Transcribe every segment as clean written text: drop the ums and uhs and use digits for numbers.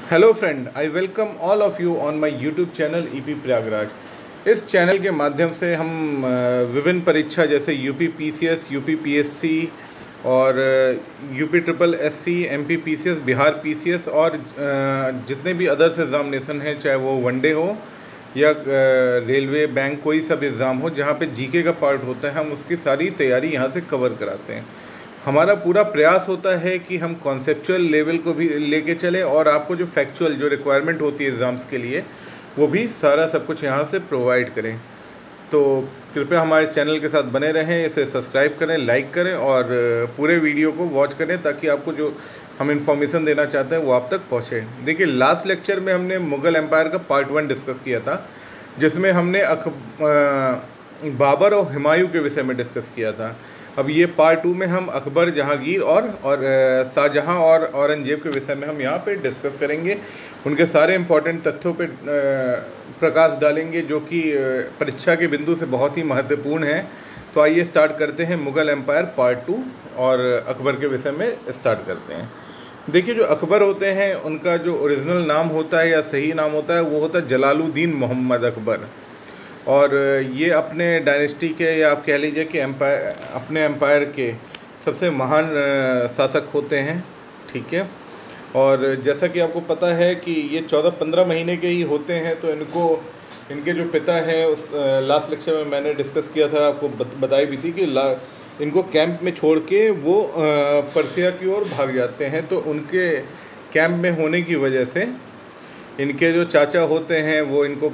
Hello friend, I welcome all of you on my YouTube channel EP Prayagraj. इस channel के माध्यम से हम विभिन्न परीक्षा जैसे यूपी पीसीएस, यूपी पीएससी और UP triple SC, MP PCS, Bihar PCS और जितने भी अदर्स एग्ज़ामिनेशन हैं, चाहे वो वनडे हो या रेलवे, बैंक, कोई सब एग्ज़ाम हो जहाँ पे जीके का पार्ट होता है, हम उसकी सारी तैयारी यहाँ से कवर कराते हैं। हमारा पूरा प्रयास होता है कि हम कॉन्सेप्चुअल लेवल को भी लेके चलें और आपको जो फैक्चुअल जो रिक्वायरमेंट होती है एग्ज़ाम्स के लिए वो भी सारा सब कुछ यहाँ से प्रोवाइड करें। तो कृपया हमारे चैनल के साथ बने रहें, इसे सब्सक्राइब करें, लाइक करें और पूरे वीडियो को वॉच करें ताकि आपको जो हम इन्फॉर्मेशन देना चाहते हैं वो आप तक पहुँचे। देखिए, लास्ट लेक्चर में हमने मुग़ल एम्पायर का पार्ट 1 डिस्कस किया था, जिसमें हमने बाबर और हुमायूं के विषय में डिस्कस किया था। अब ये पार्ट 2 में हम अकबर, जहांगीर और शाहजहां और औरंगजेब के विषय में हम यहाँ पे डिस्कस करेंगे। उनके सारे इम्पोर्टेंट तथ्यों पे प्रकाश डालेंगे जो कि परीक्षा के बिंदु से बहुत ही महत्वपूर्ण है। तो आइए स्टार्ट करते हैं मुग़ल एम्पायर पार्ट 2 और अकबर के विषय में स्टार्ट करते हैं। देखिए, जो अकबर होते हैं उनका जो ओरिजिनल नाम होता है या सही नाम होता है वो होता है जलालुद्दीन मोहम्मद अकबर। और ये अपने डायनेस्टी के या आप कह लीजिए कि अपने एम्पायर के सबसे महान शासक होते हैं, ठीक है। और जैसा कि आपको पता है कि ये 14-15 महीने के ही होते हैं, तो इनके जो पिता हैं उस लास्ट लेक्चर में मैंने डिस्कस किया था, आपको बताई भी थी कि इनको कैंप में छोड़ के वो पर्सिया की ओर भाग जाते हैं। तो उनके कैंप में होने की वजह से इनके जो चाचा होते हैं वो इनको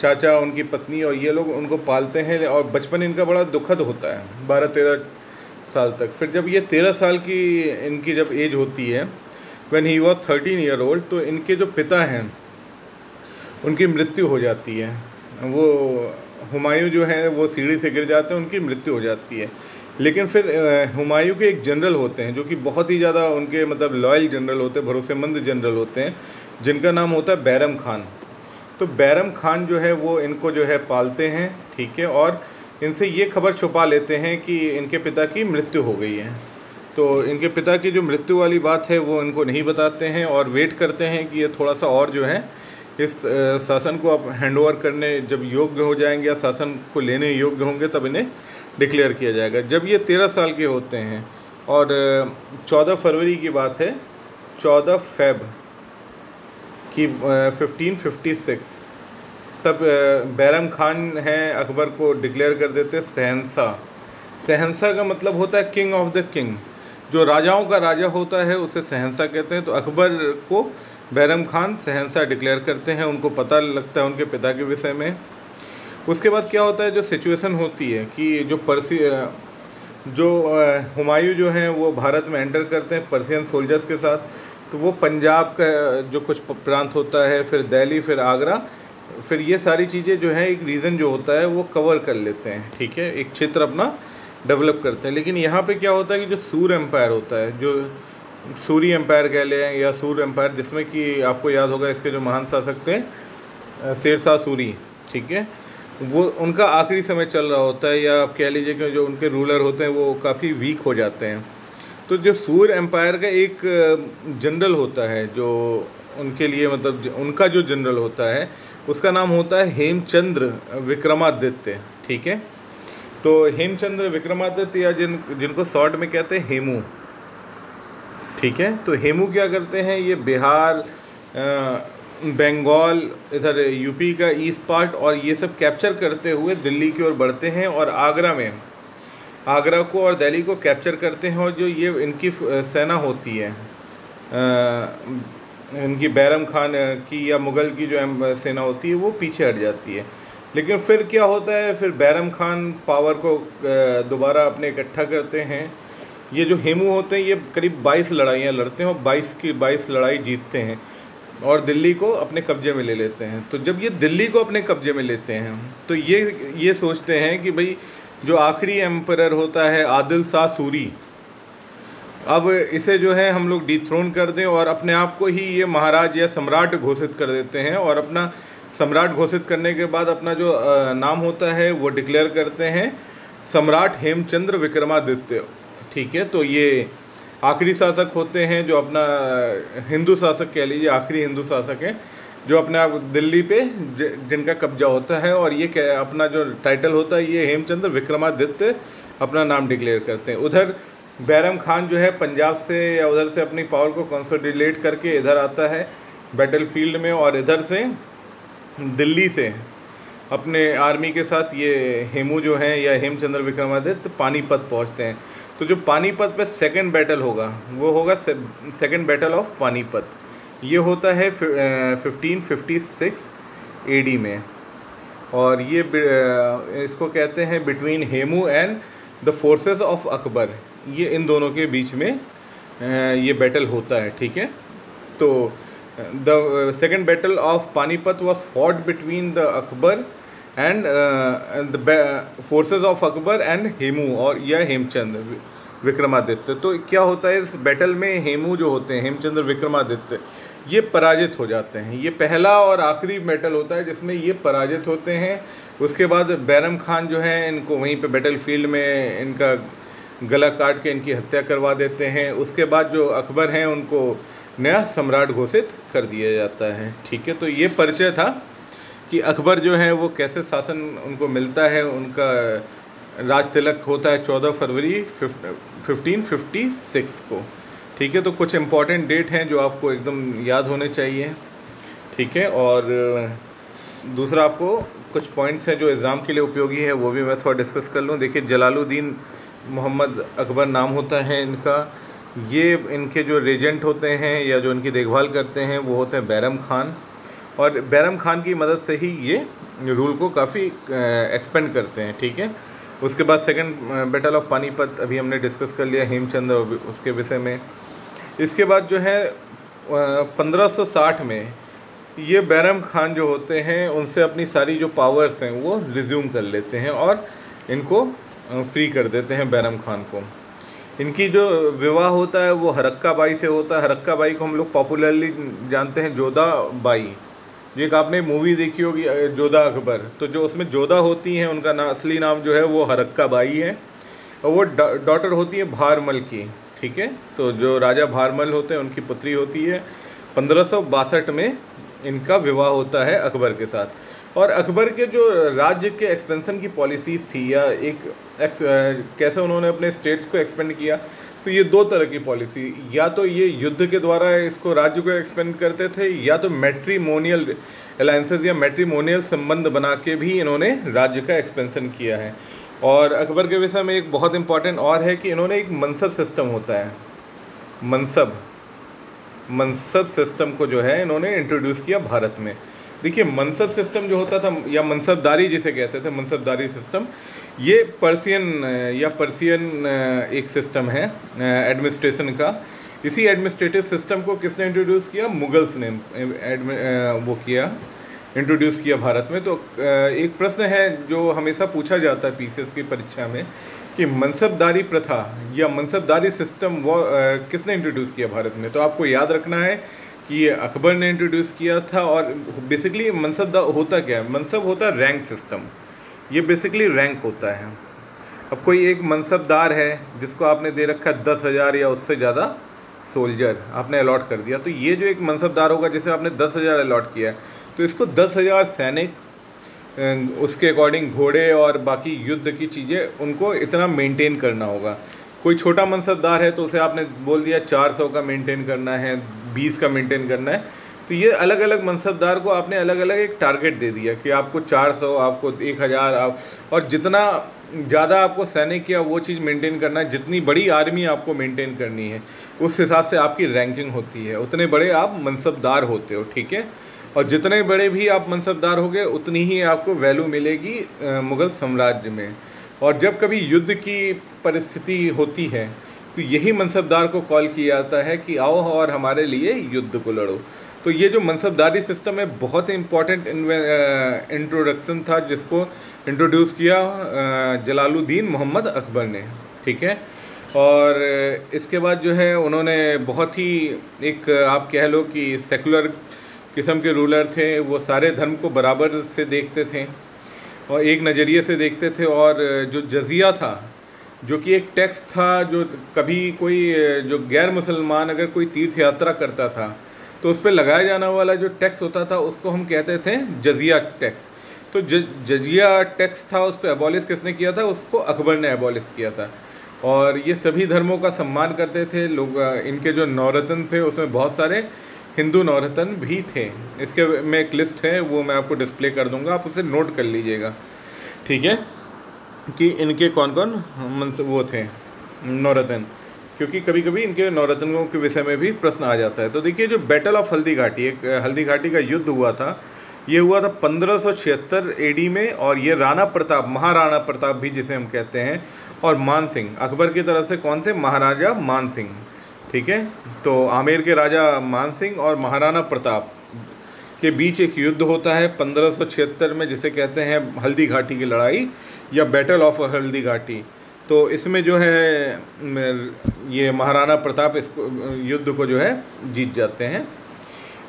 चाचा, उनकी पत्नी और ये लोग उनको पालते हैं और बचपन इनका बड़ा दुखद होता है 12-13 साल तक। फिर जब ये 13 साल की इनकी जब एज होती है, when he was 13 year old, तो इनके जो पिता हैं उनकी मृत्यु हो जाती है। वो हुमायूं जो हैं वो सीढ़ी से गिर जाते हैं, उनकी मृत्यु हो जाती है। लेकिन फिर हुमायूं के एक जनरल होते हैं जो कि बहुत ही ज़्यादा उनके मतलब लॉयल जनरल होते हैं, भरोसेमंद जनरल होते हैं, जिनका नाम होता है बैरम खान। तो बैरम खान जो है वो इनको जो है पालते हैं, ठीक है, और इनसे ये खबर छुपा लेते हैं कि इनके पिता की मृत्यु हो गई है। तो इनके पिता की जो मृत्यु वाली बात है वो इनको नहीं बताते हैं और वेट करते हैं कि ये थोड़ा सा और जो है इस शासन को अब हैंड ओवर करने जब योग्य हो जाएंगे या शासन को लेने योग्य होंगे तब इन्हें डिक्लेयर किया जाएगा। जब ये 13 साल के होते हैं और 14 फरवरी की बात है, 14 फेब की 1556, तब बैरम खान हैं अकबर को डिक्लेयर कर देते शहंशाह। शहंशाह का मतलब होता है किंग ऑफ द किंग, जो राजाओं का राजा होता है उसे शहंशाह कहते हैं। तो अकबर को बैरम खान शहंशाह डिक्लेयर करते हैं, उनको पता लगता है उनके पिता के विषय में। उसके बाद क्या होता है, जो सिचुएशन होती है कि जो हुमायूं जो हैं वो भारत में एंटर करते हैं पर्शियन सोल्जर्स के साथ। तो वो पंजाब का जो कुछ प्रांत होता है, फिर दिल्ली, फिर आगरा, फिर ये सारी चीज़ें जो हैं एक रीजन जो होता है वो कवर कर लेते हैं, ठीक है, एक क्षेत्र अपना डेवलप करते हैं। लेकिन यहाँ पे क्या होता है कि जो सूर एम्पायर होता है, जो सूरी एम्पायर कह लें या सूर एम्पायर, जिसमें कि आपको याद होगा इसके जो महान शासक थे शेरशाह सूरी, ठीक है, वो उनका आखिरी समय चल रहा होता है, या आप कह लीजिए कि जो उनके रूलर होते हैं वो काफ़ी वीक हो जाते हैं। तो जो सूर एम्पायर का एक जनरल होता है जो उनके लिए मतलब उनका जो जनरल होता है उसका नाम होता है हेमचंद्र विक्रमादित्य, ठीक है। तो हेमचंद्र विक्रमादित्य या जिनको शॉर्ट में कहते हैं हेमू, ठीक है। तो हेमू क्या करते हैं, ये बिहार, बंगाल, इधर यूपी का ईस्ट पार्ट और ये सब कैप्चर करते हुए दिल्ली की ओर बढ़ते हैं और आगरा को और दिल्ली को कैप्चर करते हैं। और जो ये इनकी सेना होती है, इनकी बैरम खान की या मुग़ल की जो सेना होती है वो पीछे हट जाती है। लेकिन फिर क्या होता है, फिर बैरम खान पावर को दोबारा अपने इकट्ठा करते हैं। ये जो हेमू होते हैं ये करीब 22 लड़ाइयाँ लड़ते हैं और 22 की 22 लड़ाई जीतते हैं और दिल्ली को अपने कब्जे में ले लेते हैं। तो जब ये दिल्ली को अपने कब्जे में लेते हैं तो ये सोचते हैं कि भाई जो आखिरी एम्परर होता है आदिल शाह सूरी, अब इसे जो है हम लोग डिथ्रोन कर दें और अपने आप को ही ये महाराज या सम्राट घोषित कर देते हैं। और अपना सम्राट घोषित करने के बाद अपना जो नाम होता है वो डिक्लेयर करते हैं सम्राट हेमचंद्र विक्रमादित्य, ठीक है। तो ये आखिरी शासक होते हैं जो अपना हिंदू शासक कह लीजिए, आखिरी हिंदू शासक हैं जो अपने आप दिल्ली पे जिनका कब्जा होता है, और ये अपना जो टाइटल होता है ये हेमचंद्र विक्रमादित्य अपना नाम डिक्लेयर करते हैं। उधर बैरम खान जो है पंजाब से या उधर से अपनी पावर को कंसोलिडेट करके इधर आता है बैटलफील्ड में, और इधर से दिल्ली से अपने आर्मी के साथ ये हेमू जो हैं या हेमचंद्र विक्रमादित्य पानीपत पहुंचते हैं। तो जो पानीपत पे सेकंड बैटल होगा वो होगा सेकंड बैटल ऑफ पानीपत। ये होता है 1556 AD में, और ये इसको कहते हैं between Hemu and the forces of Akbar. ये इन दोनों के बीच में ये बैटल होता है, ठीक है। तो the second battle of Panipat was fought between the Akbar and the forces of Akbar and Hemu और या हेमचंद्र विक्रमादित्य। तो क्या होता है इस बैटल में, हेमू जो होते हैं हेमचंद्र विक्रमादित्य ये पराजित हो जाते हैं। ये पहला और आखिरी बैटल होता है जिसमें ये पराजित होते हैं। उसके बाद बैरम खान जो है इनको वहीं पे बैटलफील्ड में इनका गला काट के इनकी हत्या करवा देते हैं। उसके बाद जो अकबर हैं उनको नया सम्राट घोषित कर दिया जाता है, ठीक है। तो ये परिचय था कि अकबर जो है वो कैसे शासन उनको मिलता है। उनका राज तिलक होता है 14 फरवरी 1556 को, ठीक है। तो कुछ इम्पॉर्टेंट डेट हैं जो आपको एकदम याद होने चाहिए, ठीक है। और दूसरा आपको कुछ पॉइंट्स हैं जो एग्ज़ाम के लिए उपयोगी है वो भी मैं थोड़ा डिस्कस कर लूँ। देखिए जलालुद्दीन मोहम्मद अकबर नाम होता है इनका। ये इनके जो रेजेंट होते हैं या जो इनकी देखभाल करते हैं वो होते हैं बैरम खान, और बैरम खान की मदद से ही ये रूल को काफ़ी एक्सपेंड करते हैं, ठीक है। उसके बाद सेकंड बैटल ऑफ पानीपत अभी हमने डिस्कस कर लिया हेमचंद्र उसके विषय में। इसके बाद जो है 1560 में ये बैरम खान जो होते हैं उनसे अपनी सारी जो पावर्स हैं वो रिज्यूम कर लेते हैं और इनको फ्री कर देते हैं बैरम खान को। इनकी जो विवाह होता है वो हरक्का बाई से होता है। हरक्का बाई को हम लोग पॉपुलरली जानते हैं जोधा बाई। एक आपने मूवी देखी होगी जोधा अकबर, तो जो उसमें जोधा होती हैं उनका असली नाम जो है वो हरक्का बाई है, और वो डॉटर होती है भारमल की, ठीक है। तो जो राजा भारमल होते हैं उनकी पुत्री होती है। 1562 में इनका विवाह होता है अकबर के साथ। और अकबर के जो राज्य के एक्सपेंशन की पॉलिसीज़ थी या कैसे उन्होंने अपने स्टेट्स को एक्सपेंड किया, तो ये दो तरह की पॉलिसी, या तो ये युद्ध के द्वारा इसको राज्य को एक्सपेंड करते थे, या तो मैट्रीमोनियल अलायंसेस या मैट्रीमोनियल संबंध बना के भी इन्होंने राज्य का एक्सपेंशन किया है। और अकबर के विषय में एक बहुत इंपॉर्टेंट और है कि इन्होंने एक मनसब सिस्टम होता है, मनसब सिस्टम को जो है इन्होंने इंट्रोड्यूस किया भारत में। देखिए मनसब सिस्टम जो होता था या मनसबदारी जिसे कहते थे, मनसबदारी सिस्टम, ये पर्सियन एक सिस्टम है एडमिनिस्ट्रेशन का। इसी एडमिनिस्ट्रेटिव सिस्टम को किसने इंट्रोड्यूस किया? मुगल्स ने इंट्रोड्यूस किया भारत में। तो एक प्रश्न है जो हमेशा पूछा जाता है पीसीएस की परीक्षा में कि मनसबदारी प्रथा या मनसबदारी सिस्टम वो किसने इंट्रोड्यूस किया भारत में। तो आपको याद रखना है कि ये अकबर ने इंट्रोड्यूस किया था। और बेसिकली मनसब होता क्या है? मनसब होता है रैंक सिस्टम, ये बेसिकली रैंक होता है। अब कोई एक मनसबदार है जिसको आपने दे रखा है 10,000 या उससे ज़्यादा सोल्जर आपने अलॉट कर दिया, तो ये जो एक मनसबदार होगा जिसे आपने 10,000 अलॉट किया है, तो इसको 10,000 सैनिक, उसके अकॉर्डिंग घोड़े और बाकी युद्ध की चीज़ें उनको इतना मेंटेन करना होगा। कोई छोटा मनसबदार है तो उसे आपने बोल दिया 400 का मेंटेन करना है, 20 का मेंटेन करना है। तो ये अलग अलग मनसबदार को आपने अलग अलग एक टारगेट दे दिया कि आपको 400, आपको 1000, और जितना ज़्यादा आपको सैनिक या वो चीज़ मेंटेन करना है, जितनी बड़ी आर्मी आपको मेंटेन करनी है, उस हिसाब से आपकी रैंकिंग होती है, उतने बड़े आप मनसबदार होते हो, ठीक है। और जितने बड़े भी आप मनसबदार होगे उतनी ही आपको वैल्यू मिलेगी मुग़ल साम्राज्य में। और जब कभी युद्ध की परिस्थिति होती है तो यही मनसबदार को कॉल किया जाता है कि आओ और हमारे लिए युद्ध को लड़ो। तो ये जो मनसबदारी सिस्टम है बहुत ही इम्पॉर्टेंट इंट्रोडक्शन था जिसको इंट्रोड्यूस किया जलालुद्दीन मोहम्मद अकबर ने, ठीक है। और इसके बाद जो है उन्होंने बहुत ही एक आप कह लो कि सेकुलर किस्म के रूलर थे। वो सारे धर्म को बराबर से देखते थे और एक नज़रिए से देखते थे। और जो जजिया था जो कि एक टैक्स था। जो कभी कोई जो गैर मुसलमान अगर कोई तीर्थ यात्रा करता था तो उस पर लगाया जाने वाला जो टैक्स होता था उसको हम कहते थे जजिया टैक्स। तो जजिया टैक्स था, उसको एबॉलिश किसने किया था? उसको अकबर ने एबॉलिश किया था। और ये सभी धर्मों का सम्मान करते थे लोग। इनके जो नवरत्न थे उसमें बहुत सारे हिंदू नवरत्न भी थे। इसके में एक लिस्ट है, वो मैं आपको डिस्प्ले कर दूंगा, आप उसे नोट कर लीजिएगा, ठीक है, कि इनके कौन कौन वो थे नवरत्न, क्योंकि कभी कभी इनके नवरत्नों के विषय में भी प्रश्न आ जाता है। तो देखिए, जो बैटल ऑफ हल्दी घाटी, एक हल्दी घाटी का युद्ध हुआ था, ये हुआ था 1576 एडी में। और ये राणा प्रताप, महाराणा प्रताप भी जिसे हम कहते हैं, और मान सिंह, अकबर की तरफ से कौन थे? महाराजा मान सिंह, ठीक है। तो आमेर के राजा मान सिंह और महाराणा प्रताप के बीच एक युद्ध होता है 1576 में, जिसे कहते हैं हल्दी घाटी की लड़ाई या बैटल ऑफ हल्दी घाटी। तो इसमें जो है ये महाराणा प्रताप इसको युद्ध को जो है जीत जाते हैं।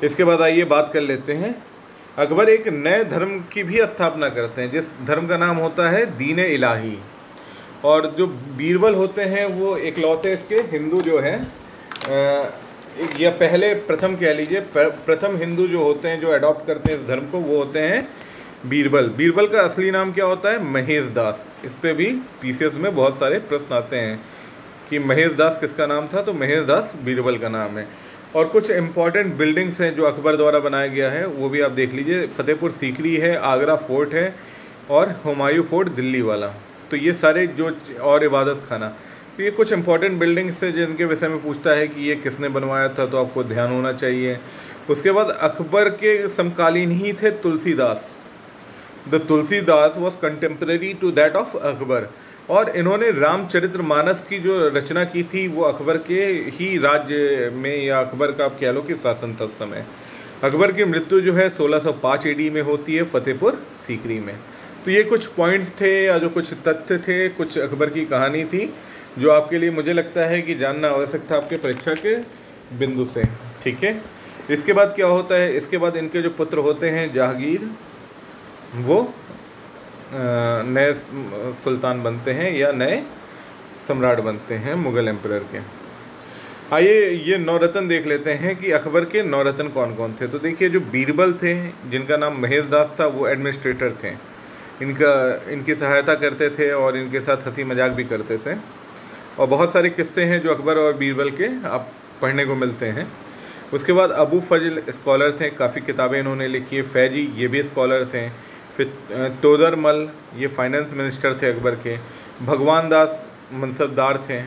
इसके बाद आइए बात कर लेते हैं, अकबर एक नए धर्म की भी स्थापना करते हैं, जिस धर्म का नाम होता है दीन इलाही। और जो बीरबल होते हैं वो इकलौते इसके हिंदू जो हैं, या पहले प्रथम कह लीजिए, प्रथम हिंदू जो होते हैं जो अडॉप्ट करते हैं इस धर्म को, वो होते हैं बीरबल। बीरबल का असली नाम क्या होता है? महेश दास। इस पे भी पीसीएस में बहुत सारे प्रश्न आते हैं कि महेश दास किसका नाम था, तो महेश दास बीरबल का नाम है। और कुछ इम्पॉर्टेंट बिल्डिंग्स हैं जो अकबर द्वारा बनाया गया है, वो भी आप देख लीजिए। फतेहपुर सीकरी है, आगरा फोर्ट है, और हुमायूं फोर्ट दिल्ली वाला। तो ये सारे जो, और इबादत खाना, तो ये कुछ इंपॉर्टेंट बिल्डिंग्स थे जिनके विषय में पूछता है कि ये किसने बनवाया था, तो आपको ध्यान होना चाहिए। उसके बाद अकबर के समकालीन ही थे Tulsidas. The Tulsidas was contemporary to that of Akbar. और इन्होंने रामचरितमानस की जो रचना की थी वो अकबर के ही राज्य में, या अकबर का आप कह लो कि शासन था उस समय। अकबर की मृत्यु जो है 1605 एडी में होती है फतेहपुर सीकरी में। तो ये कुछ पॉइंट्स थे या जो कुछ तथ्य थे, कुछ अकबर की कहानी थी जो आपके लिए मुझे लगता है कि जानना आवश्यक था आपके परीक्षा के बिंदु से, ठीक है। इसके बाद क्या होता है? इसके बाद इनके जो पुत्र होते हैं जहांगीर, वो नए सुल्तान बनते हैं या नए सम्राट बनते हैं मुग़ल एम्परर के। आइए ये नवरत्न देख लेते हैं कि अकबर के नवरत्न कौन कौन थे। तो देखिए, जो बीरबल थे जिनका नाम महेश दास था, वो एडमिनिस्ट्रेटर थे। इनकी सहायता करते थे और इनके साथ हंसी मजाक भी करते थे। और बहुत सारे किस्से हैं जो अकबर और बीरबल के आप पढ़ने को मिलते हैं। उसके बाद अबू फजल स्कॉलर थे, काफ़ी किताबें इन्होंने लिखी है। फैजी, ये भी स्कॉलर थे। फिर तोदरमल, ये फाइनेंस मिनिस्टर थे अकबर के। भगवान दास मनसबदार थे,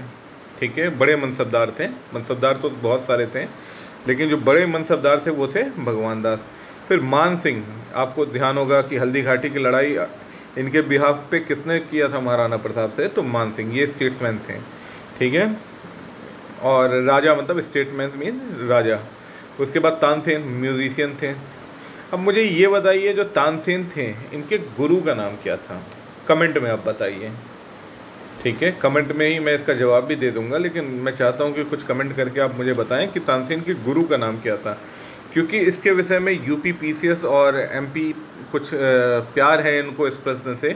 ठीक है, बड़े मनसबदार थे। मनसबदार तो बहुत सारे थे, लेकिन जो बड़े मनसबदार थे वो थे भगवान दास। फिर मान सिंह, आपको ध्यान होगा कि हल्दी घाटी की लड़ाई इनके बिहाफ पे किसने किया था? महाराणा प्रताप से। तो मान सिंह ये स्टेट्समैन थे, ठीक है। और राजा मतलब स्टेटमैन मीन राजा। उसके बाद तानसेन म्यूजिशियन थे। अब मुझे ये बताइए, जो तानसेन थे इनके गुरु का नाम क्या था? कमेंट में आप बताइए, ठीक है। कमेंट में ही मैं इसका जवाब भी दे दूंगा, लेकिन मैं चाहता हूँ कि कुछ कमेंट करके आप मुझे बताएं कि तानसेन के गुरु का नाम क्या था, क्योंकि इसके विषय में यूपी पीसीएस और एमपी कुछ प्यार है इनको इस प्रश्न से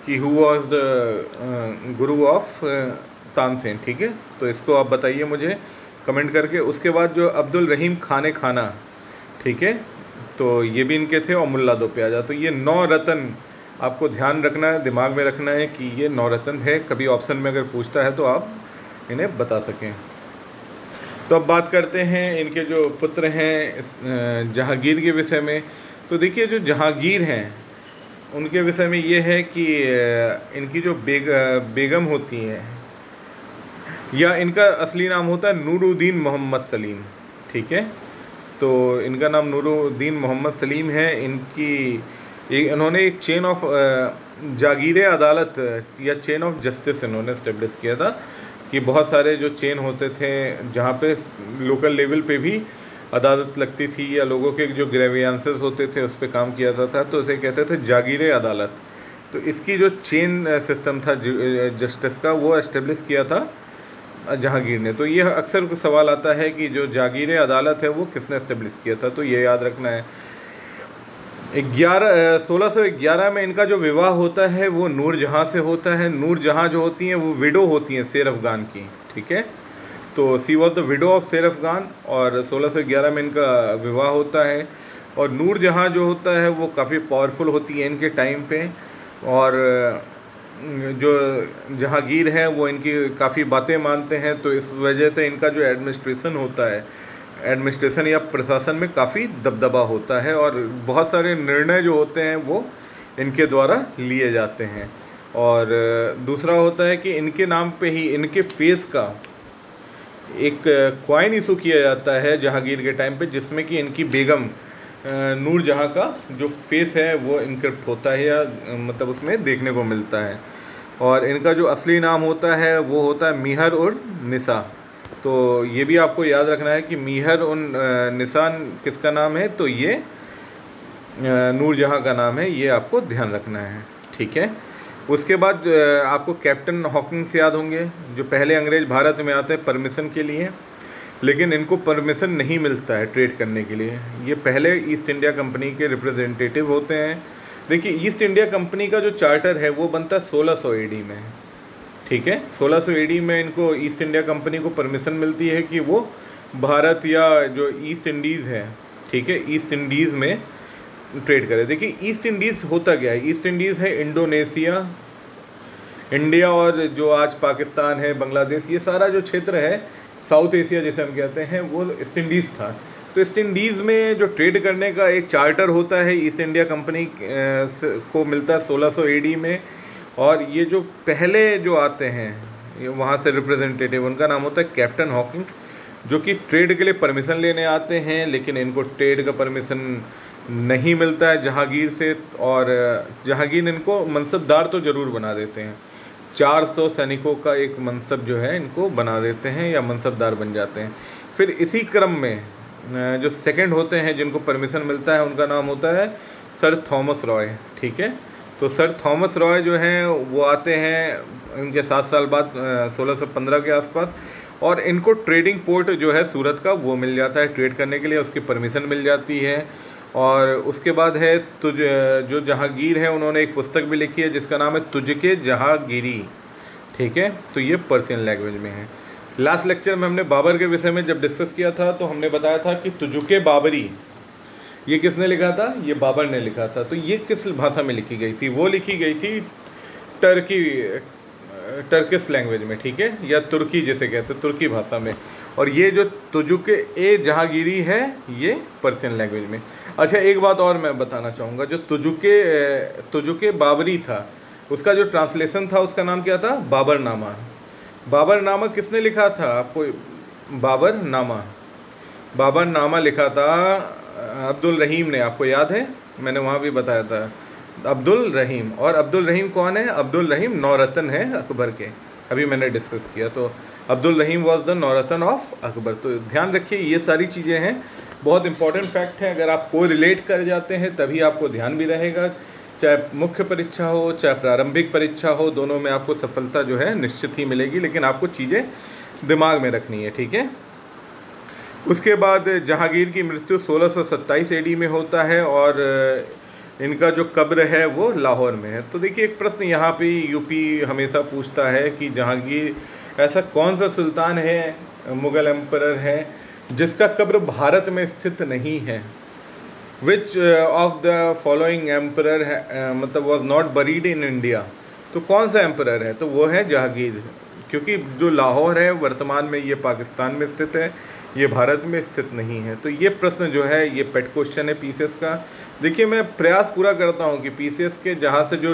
कि who was the Guru of Tansen, ठीक है। तो इसको आप बताइए मुझे कमेंट करके। उसके बाद जो अब्दुल रहीम खाने खाना, ठीक है, तो ये भी इनके थे। और मुल्ला दो प्याजा। तो ये 9 रत्न आपको ध्यान रखना है, दिमाग में रखना है कि ये 9 रत्न है। कभी ऑप्शन में अगर पूछता है तो आप इन्हें बता सकें। तो अब बात करते हैं इनके जो पुत्र हैं जहांगीर के विषय में। तो देखिए, जो जहांगीर हैं उनके विषय में ये है कि इनकी जो बेगम होती हैं, या इनका असली नाम होता है नूरुद्दीन मोहम्मद सलीम, ठीक है। तो इनका नाम नूरुद्दीन मोहम्मद सलीम है। इन्होंने एक चेन ऑफ जागीर अदालत या चेन ऑफ जस्टिस इन्होंने इस्टेब्लिश किया था, कि बहुत सारे जो चेन होते थे जहाँ पे लोकल लेवल पे भी अदालत लगती थी, या लोगों के जो ग्रेवियांसेस होते थे उस पर काम किया जाता था, तो इसे कहते थे जागीर अदालत। तो इसकी जो चेन सिस्टम था जस्टिस का, वो इस्टेब्लिश किया था जहांगीर ने। तो ये अक्सर सवाल आता है कि जो जागीर अदालत है वो किसने इस्टेब्लिश किया था, तो ये याद रखना है। 1611 में इनका जो विवाह होता है वो नूरजहाँ से होता है। नूरजहाँ जो होती हैं वो विडो होती हैं शेर अफ़गान की, ठीक है। तो सी वॉज द विडो ऑफ शेर अफ़गान, और 1611 में इनका विवाह होता है। और नूरजहाँ जो होता है वो काफ़ी पावरफुल होती है इनके टाइम पे, और जो जहांगीर हैं वो इनकी काफ़ी बातें मानते हैं। तो इस वजह से इनका जो एडमिनिस्ट्रेशन होता है, एडमिनिस्ट्रेशन या प्रशासन में काफ़ी दबदबा होता है, और बहुत सारे निर्णय जो होते हैं वो इनके द्वारा लिए जाते हैं। और दूसरा होता है कि इनके नाम पे ही इनके फेस का एक कॉइन इशू किया जाता है जहांगीर के टाइम पे, जिसमें कि इनकी बेगम नूरजहाँ का जो फेस है वो इनक्रिप्ट होता है, या मतलब उसमें देखने को मिलता है। और इनका जो असली नाम होता है वो होता है मीहर उर निसा। तो ये भी आपको याद रखना है कि मीहर उन निसा किसका नाम है, तो ये नूरजहाँ का नाम है, ये आपको ध्यान रखना है, ठीक है। उसके बाद आपको कैप्टन हॉकिंग्स याद होंगे, जो पहले अंग्रेज़ भारत में आते हैं परमिशन के लिए, लेकिन इनको परमिशन नहीं मिलता है ट्रेड करने के लिए। ये पहले ईस्ट इंडिया कंपनी के रिप्रेजेंटेटिव होते हैं। देखिए, ईस्ट इंडिया कंपनी का जो चार्टर है वो बनता है 1600 AD में, ठीक है। 1600 AD में इनको ईस्ट इंडिया कंपनी को परमिशन मिलती है कि वो भारत या जो ईस्ट इंडीज़ है, ठीक है, ईस्ट इंडीज़ में ट्रेड करे। देखिए, ईस्ट इंडीज़ होता क्या है, ईस्ट इंडीज़ है इंडोनेशिया, इंडिया, और जो आज पाकिस्तान है, बांग्लादेश, ये सारा जो क्षेत्र है साउथ एशिया जिसे हम कहते हैं, वो ईस्ट इंडीज़ था। तो ईस्ट इंडीज़ में जो ट्रेड करने का एक चार्टर होता है ईस्ट इंडिया कंपनी को मिलता है 1600 AD में। और ये जो पहले जो आते हैं वहाँ से रिप्रेजेंटेटिव, उनका नाम होता है कैप्टन हॉकिंग्स, जो कि ट्रेड के लिए परमिशन लेने आते हैं, लेकिन इनको ट्रेड का परमिशन नहीं मिलता है जहांगीर से। और जहांगीर इनको मनसबदार तो ज़रूर बना देते हैं, 400 सैनिकों का एक मनसब जो है इनको बना देते हैं, या मनसबदार बन जाते हैं। फिर इसी क्रम में जो सेकंड होते हैं जिनको परमिशन मिलता है, उनका नाम होता है सर थॉमस रॉय, ठीक है। तो सर थॉमस रॉय जो हैं वो आते हैं इनके 7 साल बाद 1615 के आसपास, और इनको ट्रेडिंग पोर्ट जो है सूरत का वो मिल जाता है ट्रेड करने के लिए, उसकी परमिशन मिल जाती है। और उसके बाद है जो जहांगीर है, उन्होंने एक पुस्तक भी लिखी है जिसका नाम है तुझके जहांगीरी, ठीक है। तो ये पर्शियन लैंग्वेज में है। लास्ट लेक्चर में हमने बाबर के विषय में जब डिस्कस किया था तो हमने बताया था कि तुझुके बाबरी, ये किसने लिखा था, ये बाबर ने लिखा था। तो ये किस भाषा में लिखी गई थी, वो लिखी गई थी टर्किश लैंग्वेज में, ठीक है, या तुर्की जिसे कहते हैं, तुर्की भाषा में। और ये जो तुझुके ए जहांगीरी है ये पर्शियन लैंग्वेज में। अच्छा, एक बात और मैं बताना चाहूँगा, जो तुझुके बाबरी था उसका जो ट्रांसलेशन था उसका नाम क्या था, बाबरनामा। बाबरनामा किसने लिखा था आपको, बाबरनामा लिखा था अब्दुल रहीम ने, आपको याद है, मैंने वहाँ भी बताया था अब्दुल रहीम। और अब्दुल रहीम कौन है, अब्दुल रहीम नौरतन है अकबर के, अभी मैंने डिस्कस किया। तो अब्दुल रहीम वाज द नौरतन ऑफ अकबर। तो ध्यान रखिए, ये सारी चीज़ें हैं, बहुत इंपॉर्टेंट फैक्ट हैं। अगर आप को रिलेट कर जाते हैं तभी आपको ध्यान भी रहेगा, चाहे मुख्य परीक्षा हो चाहे प्रारंभिक परीक्षा हो, दोनों में आपको सफलता जो है निश्चित ही मिलेगी, लेकिन आपको चीज़ें दिमाग में रखनी है, ठीक है। उसके बाद जहांगीर की मृत्यु 1627 AD में होता है, और इनका जो कब्र है वो लाहौर में है। तो देखिए, एक प्रश्न यहाँ पे यूपी हमेशा पूछता है कि जहांगीर ऐसा कौन सा सुल्तान है, मुग़ल एम्परर है, जिसका कब्र भारत में स्थित नहीं है। Which of the following emperor मतलब was not buried in India. तो कौन सा एम्परर है, तो वो है जहांगीर, क्योंकि जो लाहौर है वर्तमान में ये पाकिस्तान में स्थित है, ये भारत में स्थित नहीं है। तो ये प्रश्न जो है ये पेट क्वेश्चन है पीसीएस का। देखिए, मैं प्रयास पूरा करता हूँ कि पीसीएस के जहाँ से जो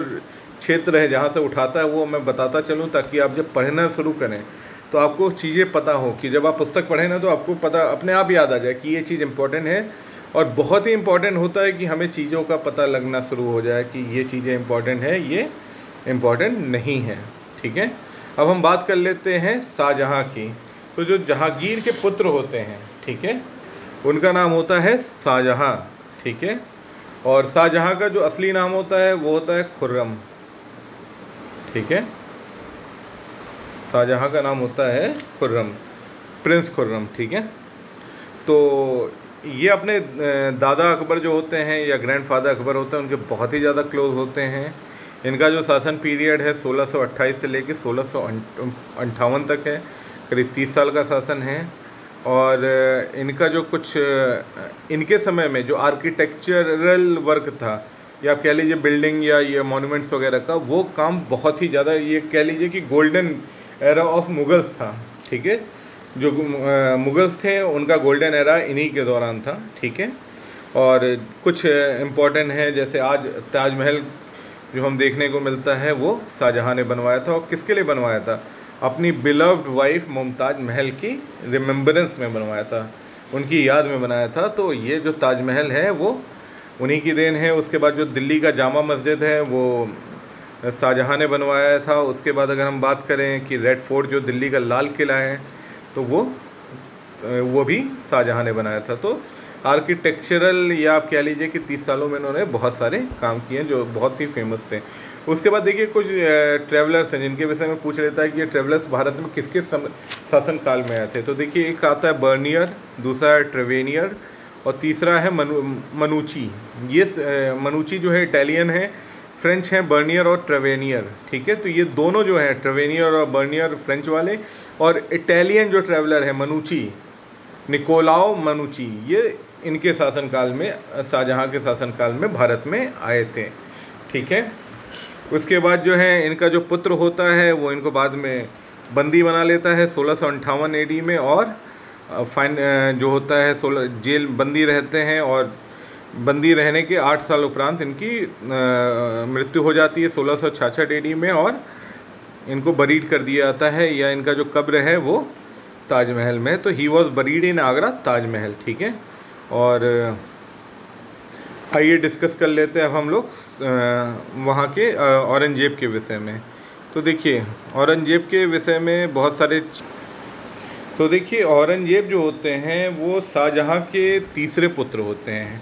क्षेत्र है जहाँ से उठाता है वो मैं बताता चलूँ, ताकि आप जब पढ़ना शुरू करें तो आपको चीज़ें पता हो, कि जब आप पुस्तक पढ़ें ना तो आपको पता अपने आप याद आ जाए कि ये चीज़ इम्पोर्टेंट है। और बहुत ही इम्पोर्टेंट होता है कि हमें चीज़ों का पता लगना शुरू हो जाए कि ये चीज़ें इम्पोर्टेंट है, ये इम्पोर्टेंट नहीं है, ठीक है। अब हम बात कर लेते हैं शाहजहाँ की। तो जो जहांगीर के पुत्र होते हैं, ठीक है, उनका नाम होता है शाहजहाँ, ठीक है। और शाहजहाँ का जो असली नाम होता है वो होता है खुर्रम, ठीक है। शाहजहाँ का नाम होता है खुर्रम, प्रिंस खुर्रम, ठीक है। तो ये अपने दादा अकबर जो होते हैं या ग्रैंडफादर अकबर होते हैं उनके बहुत ही ज़्यादा क्लोज होते हैं। इनका जो शासन पीरियड है 1628 से लेके 1658 तक है, करीब 30 साल का शासन है। और इनका जो कुछ इनके समय में जो आर्किटेक्चरल वर्क था या आप कह लीजिए बिल्डिंग या ये मॉन्यूमेंट्स वगैरह का, वो काम बहुत ही ज़्यादा, ये कह लीजिए कि गोल्डन एरा ऑफ मुगल्स था। ठीक है, जो मुगल्स थे उनका गोल्डन एरा इन्हीं के दौरान था। ठीक है, और कुछ इम्पोर्टेंट है जैसे आज ताजमहल जो हम देखने को मिलता है वो शाहजहाँ ने बनवाया था। और किसके लिए बनवाया था? अपनी बिलव्ड वाइफ मुमताज़ महल की रिमेम्बरेंस में बनवाया था, उनकी याद में बनाया था। तो ये जो ताजमहल है वो उन्हीं की देन है। उसके बाद जो दिल्ली का जामा मस्जिद है वो शाहजहाँ ने बनवाया था। उसके बाद अगर हम बात करें कि रेड फोर्ट जो दिल्ली का लाल किला है तो वो भी शाहजहाँ ने बनाया था। तो आर्किटेक्चरल या आप कह लीजिए कि 30 सालों में इन्होंने बहुत सारे काम किए जो बहुत ही फेमस थे। उसके बाद देखिए कुछ ट्रैवलर्स हैं जिनके विषय में पूछ लेता है कि ये ट्रैवलर्स भारत में किसके शासन काल में आए थे। तो देखिए एक आता है बर्नियर, दूसरा है ट्रेवेनियर और तीसरा है मनुची। ये मनुची जो है इटालियन है, फ्रेंच हैं बर्नियर और ट्रेवेनियर। ठीक है, तो ये दोनों जो हैं ट्रेवेनियर और बर्नियर फ्रेंच वाले, और इटालियन जो ट्रैवलर है मनुची, निकोलाओ मनुची, ये इनके शासनकाल में, शाहजहाँ के शासनकाल में भारत में आए थे। ठीक है, उसके बाद जो है इनका जो पुत्र होता है वो इनको बाद में बंदी बना लेता है 1658 AD में, और फाइन जो होता है 16 जेल बंदी रहते हैं, और बंदी रहने के 8 साल उपरांत इनकी मृत्यु हो जाती है 1666 AD में, और इनको बरीड कर दिया जाता है, या इनका जो कब्र है वो ताजमहल में। तो ही वॉज बरीड इन आगरा ताजमहल। ठीक है, और आइए डिस्कस कर लेते हैं अब हम लोग वहाँ के औरंगजेब के विषय में। तो देखिए औरंगजेब के विषय में बहुत सारे, तो देखिए औरंगजेब जो होते हैं वो शाहजहाँ के तीसरे पुत्र होते हैं।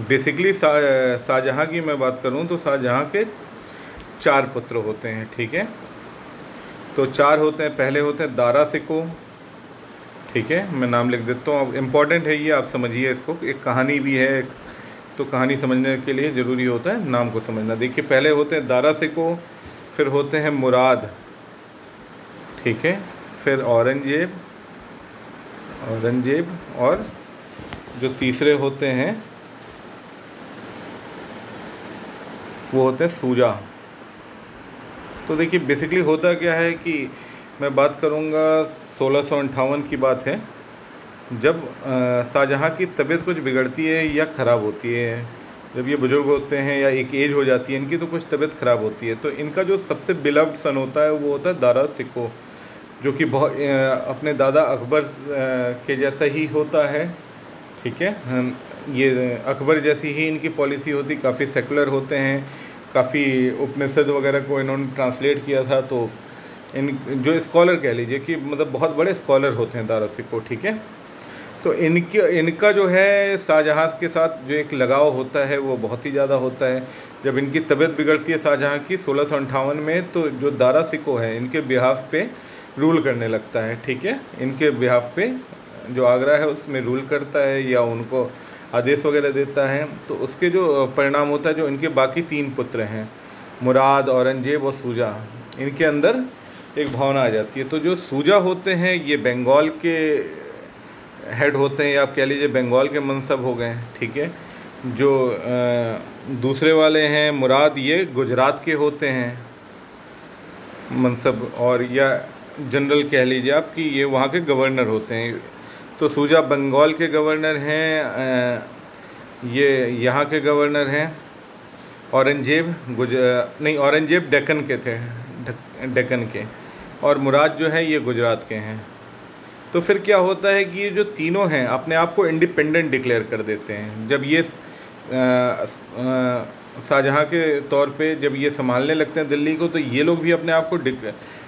बेसिकली शाहजहाँ की मैं बात करूं तो शाहजहाँ के 4 पुत्र होते हैं। ठीक है, तो 4 होते हैं। पहले होते हैं दारा सिको। ठीक है, मैं नाम लिख देता हूँ, अब इम्पॉर्टेंट है ये, आप समझिए इसको, एक कहानी भी है, तो कहानी समझने के लिए ज़रूरी होता है नाम को समझना। देखिए पहले होते हैं दारा सिको, फिर होते हैं मुराद। ठीक है, फिर औरंगजेब, और जो तीसरे होते हैं वो होते हैं सूजा। तो देखिए बेसिकली होता क्या है कि मैं बात करूँगा 1658 की बात है, जब शाहजहाँ की तबीयत कुछ बिगड़ती है या ख़राब होती है। जब ये बुज़ुर्ग होते हैं या एक एज हो जाती है इनकी, तो कुछ तबीयत ख़राब होती है, तो इनका जो सबसे बिलव्ड सन होता है वो होता है दारा सिको, जो कि बहुत अपने दादा अकबर के जैसा ही होता है। ठीक है, ये अकबर जैसी ही इनकी पॉलिसी होती, काफ़ी सेकुलर होते हैं, काफ़ी उपनिषद वगैरह को इन्होंने ट्रांसलेट किया था। तो इन जो स्कॉलर कह लीजिए कि मतलब बहुत बड़े स्कॉलर होते हैं दारा सिको। ठीक है, तो इनका जो है शाहजहाँ के साथ जो एक लगाव होता है वो बहुत ही ज़्यादा होता है। जब इनकी तबीयत बिगड़ती है शाहजहाँ की 1658 में, तो जो दारा सिको है इनके बिहाफ पे रूल करने लगता है। ठीक है, इनके बिहाफ पे जो आगरा है उसमें रूल करता है या उनको आदेश वगैरह देता है। तो उसके जो परिणाम होता है, जो इनके बाकी 3 पुत्र हैं मुराद, औरंगजेब और सूजा, इनके अंदर एक भावना आ जाती है। तो जो सूजा होते हैं ये बंगाल के हेड होते हैं, या आप कह लीजिए बंगाल के मनसब हो गए। ठीक है, जो दूसरे वाले हैं मुराद, ये गुजरात के होते हैं मनसब, और या जनरल कह लीजिए आप कि ये वहाँ के गवर्नर होते हैं। तो सूजा बंगाल के गवर्नर हैं, ये यहाँ के गवर्नर हैं। औरंगजेब औरंगजेब डेक्कन के थे, डेक्कन के, और मुराद जो है ये गुजरात के हैं। तो फिर क्या होता है कि ये जो तीनों हैं अपने आप को इंडिपेंडेंट डिक्लेयर कर देते हैं। जब ये शाहजहाँ के तौर पे जब ये संभालने लगते हैं दिल्ली को, तो ये लोग भी अपने आप को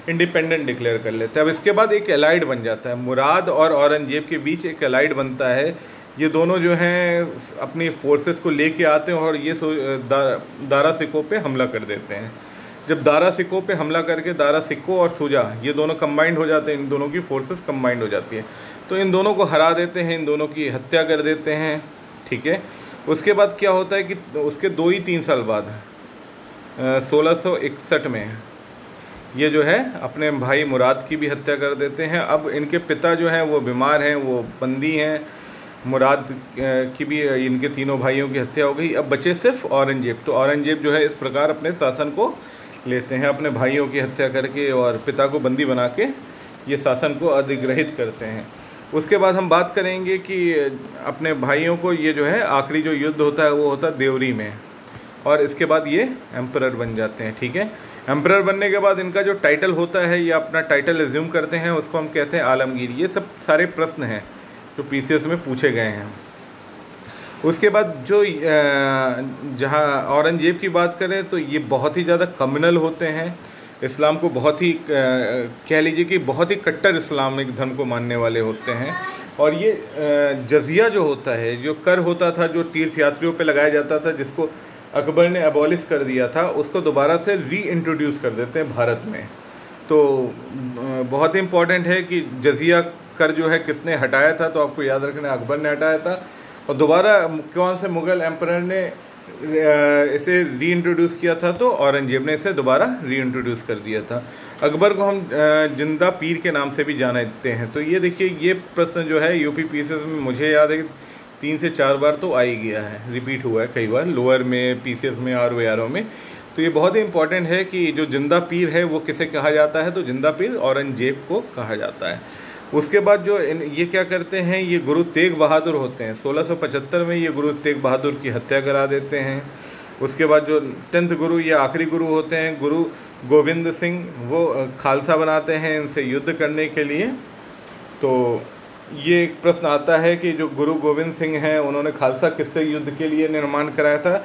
इंडिपेंडेंट डिक्लेयर कर लेते हैं। अब इसके बाद एक एलाइड बन जाता है, मुराद और औरंगजेब के बीच एक एलाइड बनता है। ये दोनों जो हैं अपनी फोर्सेस को लेके आते हैं और ये दारा सिको पे हमला कर देते हैं। जब दारा सिको पे हमला करके दारा सिको और सूजा ये दोनों कंबाइंड हो जाते हैं, इन दोनों की फोर्सेस कंबाइंड हो जाती है, तो इन दोनों को हरा देते हैं, इन दोनों की हत्या कर देते हैं, ठीक है। उसके बाद क्या होता है कि उसके 2 ही 3 साल बाद 1661 में ये जो है अपने भाई मुराद की भी हत्या कर देते हैं। अब इनके पिता जो हैं वो बीमार हैं, वो बंदी हैं, मुराद की भी, इनके तीनों भाइयों की हत्या हो गई। अब बचे सिर्फ औरंगजेब। तो औरंगजेब जो है इस प्रकार अपने शासन को लेते हैं, अपने भाइयों की हत्या करके और पिता को बंदी बना के ये शासन को अधिग्रहित करते हैं। उसके बाद हम बात करेंगे कि अपने भाइयों को ये जो है आखिरी जो युद्ध होता है वो होता है देवरी में, और इसके बाद ये एम्परर बन जाते हैं, ठीक है। एम्परर बनने के बाद इनका जो टाइटल होता है, ये अपना टाइटल एज्यूम करते हैं, उसको हम कहते हैं आलमगीर। ये सब सारे प्रश्न हैं जो पीसीएस में पूछे गए हैं। उसके बाद जो जहाँ औरंगजेब की बात करें तो ये बहुत ही ज़्यादा कम्युनल होते हैं, इस्लाम को बहुत ही कह लीजिए कि बहुत ही कट्टर इस्लामिक धर्म को मानने वाले होते हैं। और ये जजिया जो होता है, जो कर होता था, जो तीर्थयात्रियों पे लगाया जाता था, जिसको अकबर ने अबॉलिश कर दिया था, उसको दोबारा से री इंट्रोड्यूस कर देते हैं भारत में। तो बहुत ही इम्पॉर्टेंट है कि जजिया कर जो है किसने हटाया था, तो आपको याद रखना अकबर ने हटाया था। और दोबारा कौन से मुग़ल एम्परर ने इसे री इंट्रोड्यूस किया था, तो औरंगजेब ने इसे दोबारा री इंट्रोड्यूस कर दिया था। अकबर को हम जिंदा पीर के नाम से भी जानते हैं। तो ये देखिए, ये प्रश्न जो है यूपी पीसीएस में मुझे याद है 3 से 4 बार तो आ ही गया है, रिपीट हुआ है कई बार, लोअर में, पीसीएस में, आरओ में। तो ये बहुत ही इंपॉर्टेंट है कि जो जिंदा पीर है वो किसे कहा जाता है, तो जिंदा पीर औरंगजेब को कहा जाता है। उसके बाद जो ये क्या करते हैं, ये गुरु तेग बहादुर होते हैं। 1675 में ये गुरु तेग बहादुर की हत्या करा देते हैं। उसके बाद जो 10th गुरु, ये आखिरी गुरु होते हैं, गुरु गोविंद सिंह, वो खालसा बनाते हैं इनसे युद्ध करने के लिए। तो ये एक प्रश्न आता है कि जो गुरु गोविंद सिंह हैं, उन्होंने खालसा किससे युद्ध के लिए निर्माण कराया था।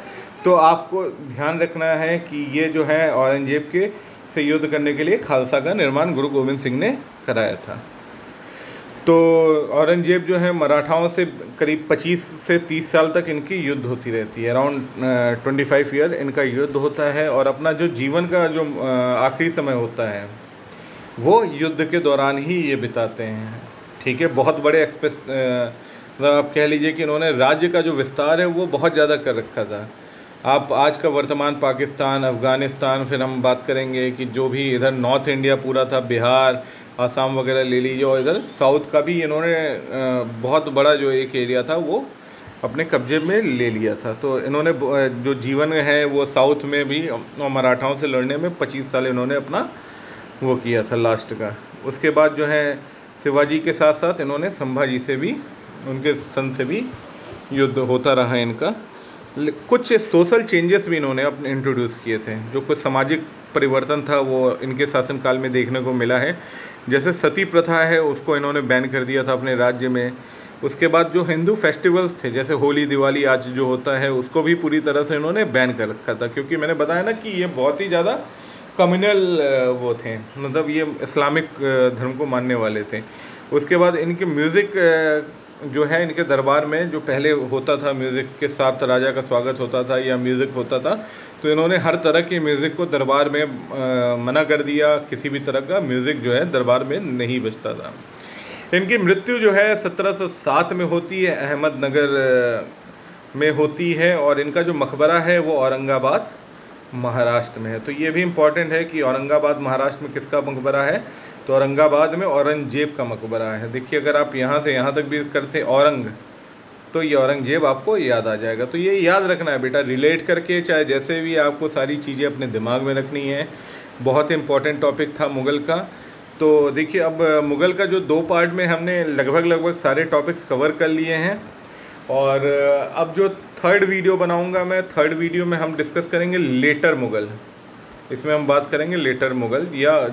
तो आपको ध्यान रखना है कि ये जो है औरंगजेब के से युद्ध करने के लिए खालसा का निर्माण गुरु गोविंद सिंह ने कराया था। तो औरंगजेब जो है मराठाओं से करीब 25 से 30 साल तक इनकी युद्ध होती रहती है, अराउंड 25 ईयर इनका युद्ध होता है। और अपना जो जीवन का जो आखिरी समय होता है वो युद्ध के दौरान ही ये बिताते हैं, ठीक है। बहुत बड़े मतलब आप कह लीजिए कि इन्होंने राज्य का जो विस्तार है वो बहुत ज़्यादा कर रखा था। आप आज का वर्तमान पाकिस्तान, अफ़गानिस्तान, फिर हम बात करेंगे कि जो भी इधर नॉर्थ इंडिया पूरा था, बिहार, आसाम वगैरह ले लीजिए, और इधर साउथ का भी इन्होंने बहुत बड़ा जो एक एरिया था वो अपने कब्जे में ले लिया था। तो इन्होंने जो जीवन है वो साउथ में भी और मराठाओं से लड़ने में 25 साल इन्होंने अपना वो किया था लास्ट का। उसके बाद जो है शिवाजी के साथ साथ इन्होंने संभाजी से भी, उनके सन से भी युद्ध होता रहा इनका। कुछ सोशल चेंजेस भी इन्होंने अपने इंट्रोड्यूस किए थे, जो कुछ सामाजिक परिवर्तन था वो इनके शासनकाल में देखने को मिला है। जैसे सती प्रथा है उसको इन्होंने बैन कर दिया था अपने राज्य में। उसके बाद जो हिंदू फेस्टिवल्स थे, जैसे होली, दिवाली आज जो होता है, उसको भी पूरी तरह से इन्होंने बैन कर रखा था, क्योंकि मैंने बताया ना कि ये बहुत ही ज़्यादा कम्युनल वो थे, मतलब ये इस्लामिक धर्म को मानने वाले थे। उसके बाद इनके म्यूज़िक जो है इनके दरबार में जो पहले होता था, म्यूज़िक के साथ राजा का स्वागत होता था या म्यूज़िक होता था, तो इन्होंने हर तरह के म्यूज़िक को दरबार में मना कर दिया। किसी भी तरह का म्यूज़िक जो है दरबार में नहीं बजता था। इनकी मृत्यु जो है 1707 में होती है, अहमदनगर में होती है। और इनका जो मकबरा है वो औरंगाबाद महाराष्ट्र में है। तो ये भी इम्पॉर्टेंट है कि औरंगाबाद महाराष्ट्र में किसका मकबरा है, तो औरंगाबाद में औरंगजेब का मकबरा है। देखिए, अगर आप यहाँ से यहाँ तक भी करते औरंग, तो ये औरंगजेब आपको याद आ जाएगा। तो ये याद रखना है बेटा, रिलेट करके, चाहे जैसे भी आपको सारी चीज़ें अपने दिमाग में रखनी है। बहुत इंपॉर्टेंट टॉपिक था मुग़ल का। तो देखिए, अब मुग़ल का जो 2 पार्ट में हमने लगभग सारे टॉपिक्स कवर कर लिए हैं। और अब जो 3rd वीडियो बनाऊंगा मैं, 3rd वीडियो में हम डिस्कस करेंगे लेटर मुग़ल। इसमें हम बात करेंगे लेटर मुग़ल, या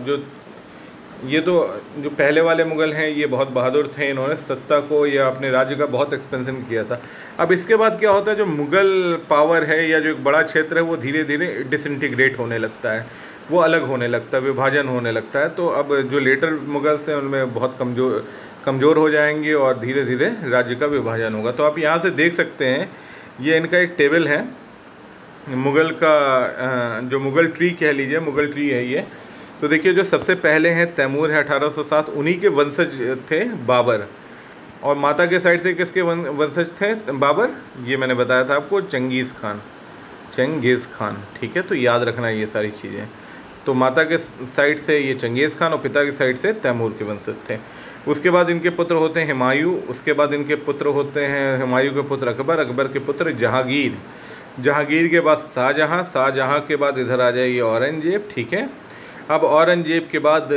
ये तो जो पहले वाले मुग़ल हैं ये बहुत बहादुर थे, इन्होंने सत्ता को या अपने राज्य का बहुत एक्सपेंशन किया था। अब इसके बाद क्या होता है, जो मुग़ल पावर है या जो एक बड़ा क्षेत्र है वो धीरे धीरे डिसइंटीग्रेट होने लगता है, वो अलग होने लगता है, विभाजन होने लगता है। तो अब जो लेटर मुग़ल्स हैं उनमें बहुत कमज़ोर हो जाएंगे और धीरे धीरे राज्य का विभाजन होगा। तो आप यहाँ से देख सकते हैं, ये इनका एक टेबल है मुग़ल का, जो मुग़ल ट्री कह लीजिए, मुग़ल ट्री है ये। तो देखिए, जो सबसे पहले हैं तैमूर है 1807, उन्हीं के वंशज थे बाबर। और माता के साइड से किसके वंशज थे बाबर? ये मैंने बताया था आपको, चंगेज़ खान। ठीक है, तो याद रखना ये सारी चीज़ें। तो माता के साइड से ये चंगेज़ खान और पिता की साइड से तैमूर के वंशज थे। उसके बाद इनके पुत्र होते हैं हुमायूं, उसके बाद इनके पुत्र होते हैं हुमायूं के पुत्र अकबर, अकबर के पुत्र जहांगीर, जहांगीर के बाद शाहजहां, शाहजहां के बाद इधर आ जाइए औरंगजेब। ठीक है, अब औरंगजेब के बाद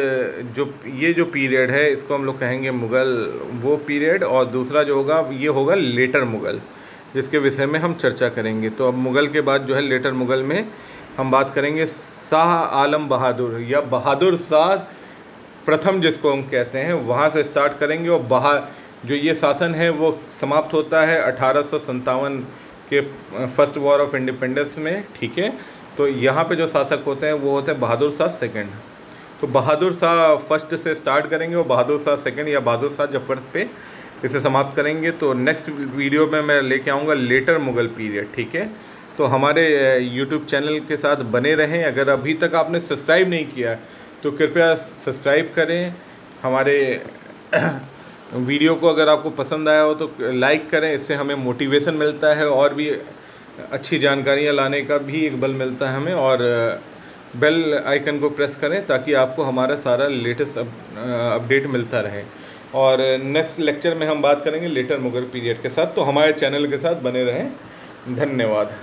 जो पीरियड है इसको हम लोग कहेंगे मुग़ल वो पीरियड, और दूसरा जो होगा ये होगा लेटर मुग़ल, जिसके विषय में हम चर्चा करेंगे। तो अब मुग़ल के बाद जो है लेटर मुग़ल में हम बात करेंगे शाह आलम बहादुर या बहादुर शाह प्रथम जिसको हम कहते हैं, वहाँ से स्टार्ट करेंगे। और जो ये शासन है वो समाप्त होता है 1857 के फर्स्ट वॉर ऑफ इंडिपेंडेंस में। ठीक है, तो यहाँ पे जो शासक होते हैं वो होते हैं बहादुर शाह सेकंड। तो बहादुर शाह फर्स्ट से स्टार्ट करेंगे और बहादुर शाह सेकंड या बहादुर शाह जफर पे इसे समाप्त करेंगे। तो नेक्स्ट वीडियो में मैं लेके आऊँगा लेटर मुग़ल पीरियड। ठीक है, तो हमारे यूट्यूब चैनल के साथ बने रहें। अगर अभी तक आपने सब्सक्राइब नहीं किया तो कृपया सब्सक्राइब करें हमारे वीडियो को। अगर आपको पसंद आया हो तो लाइक करें, इससे हमें मोटिवेशन मिलता है और भी अच्छी जानकारियाँ लाने का भी एक बल मिलता है हमें। और बेल आइकन को प्रेस करें ताकि आपको हमारा सारा लेटेस्ट अपडेट मिलता रहे। और नेक्स्ट लेक्चर में हम बात करेंगे लेटर मुग़ल पीरियड के साथ। तो हमारे चैनल के साथ बने रहें। धन्यवाद।